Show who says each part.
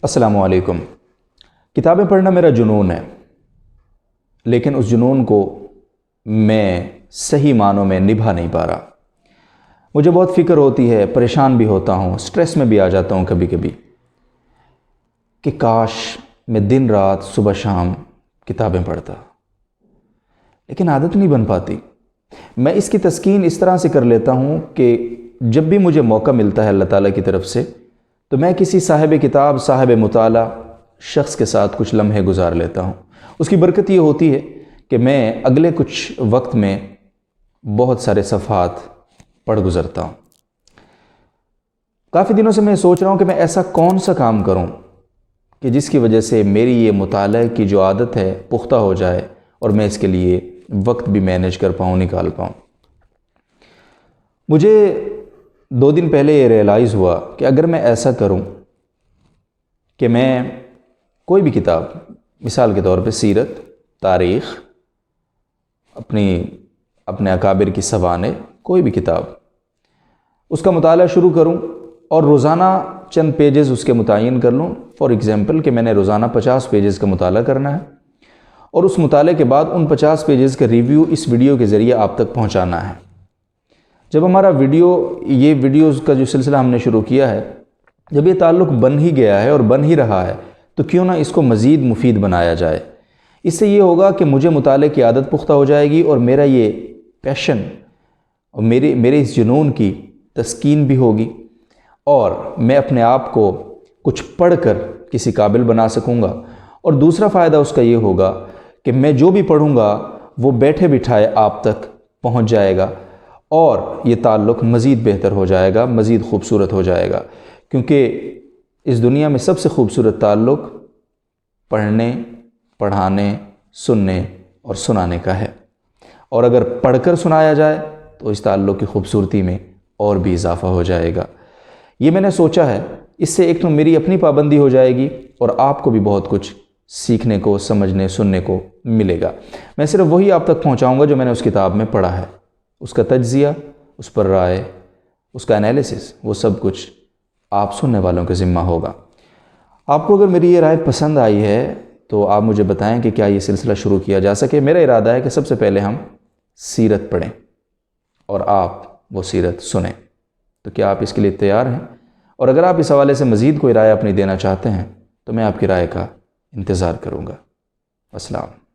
Speaker 1: السلام علیکم۔ کتابیں پڑھنا میرا جنون ہے، لیکن اس جنون کو میں صحیح معنوں میں نبھا نہیں پا رہا۔ مجھے بہت فکر ہوتی ہے، پریشان بھی ہوتا ہوں، سٹریس میں بھی آ جاتا ہوں کبھی کبھی کہ کاش میں دن رات صبح شام کتابیں پڑھتا، لیکن عادت نہیں بن پاتی۔ میں اس کی تسکین اس طرح سے کر لیتا ہوں کہ جب بھی مجھے موقع ملتا ہے اللہ تعالیٰ کی طرف سے، تو میں کسی صاحب کتاب، صاحب مطالعہ شخص کے ساتھ کچھ لمحے گزار لیتا ہوں۔ اس کی برکت یہ ہوتی ہے کہ میں اگلے کچھ وقت میں بہت سارے صفحات پڑھ گزرتا ہوں۔ کافی دنوں سے میں سوچ رہا ہوں کہ میں ایسا کون سا کام کروں کہ جس کی وجہ سے میری یہ مطالعہ کی جو عادت ہے پختہ ہو جائے اور میں اس کے لیے وقت بھی مینیج کر پاؤں، نکال پاؤں۔ مجھے 2 دن پہلے یہ ریئلائز ہوا کہ اگر میں ایسا کروں کہ میں کوئی بھی کتاب، مثال کے طور پہ سیرت، تاریخ، اپنے اکابر کی سوانح، کوئی بھی کتاب، اس کا مطالعہ شروع کروں اور روزانہ چند پیجز اس کے متعین کر لوں۔ فار ایگزامپل کہ میں نے روزانہ 50 پیجز کا مطالعہ کرنا ہے، اور اس مطالعے کے بعد ان 50 پیجز کا ریویو اس ویڈیو کے ذریعے آپ تک پہنچانا ہے۔ جب ہمارا یہ ویڈیوز کا جو سلسلہ ہم نے شروع کیا ہے، جب یہ تعلق بن ہی گیا ہے اور بن ہی رہا ہے، تو کیوں نہ اس کو مزید مفید بنایا جائے۔ اس سے یہ ہوگا کہ مجھے مطالعے کی عادت پختہ ہو جائے گی، اور میرا یہ پیشن اور میرے اس جنون کی تسکین بھی ہوگی، اور میں اپنے آپ کو کچھ پڑھ کر کسی قابل بنا سکوں گا۔ اور دوسرا فائدہ اس کا یہ ہوگا کہ میں جو بھی پڑھوں گا وہ بیٹھے بٹھائے آپ تک پہنچ جائے گا، اور یہ تعلق مزید بہتر ہو جائے گا، مزید خوبصورت ہو جائے گا، کیونکہ اس دنیا میں سب سے خوبصورت تعلق پڑھنے، پڑھانے، سننے اور سنانے کا ہے، اور اگر پڑھ کر سنایا جائے تو اس تعلق کی خوبصورتی میں اور بھی اضافہ ہو جائے گا۔ یہ میں نے سوچا ہے، اس سے ایک تو میری اپنی پابندی ہو جائے گی، اور آپ کو بھی بہت کچھ سیکھنے کو، سمجھنے، سننے کو ملے گا۔ میں صرف وہی آپ تک پہنچاؤں گا جو میں نے اس کتاب میں پڑھا ہے، اس کا تجزیہ، اس پر رائے، اس کا انالیسس، وہ سب کچھ آپ سننے والوں کے ذمہ ہوگا۔ آپ کو اگر میری یہ رائے پسند آئی ہے تو آپ مجھے بتائیں کہ کیا یہ سلسلہ شروع کیا جا سکے۔ میرا ارادہ ہے کہ سب سے پہلے ہم سیرت پڑھیں اور آپ وہ سیرت سنیں، تو کیا آپ اس کے لیے تیار ہیں؟ اور اگر آپ اس حوالے سے مزید کوئی رائے اپنی دینا چاہتے ہیں تو میں آپ کی رائے کا انتظار کروں گا۔ السلام۔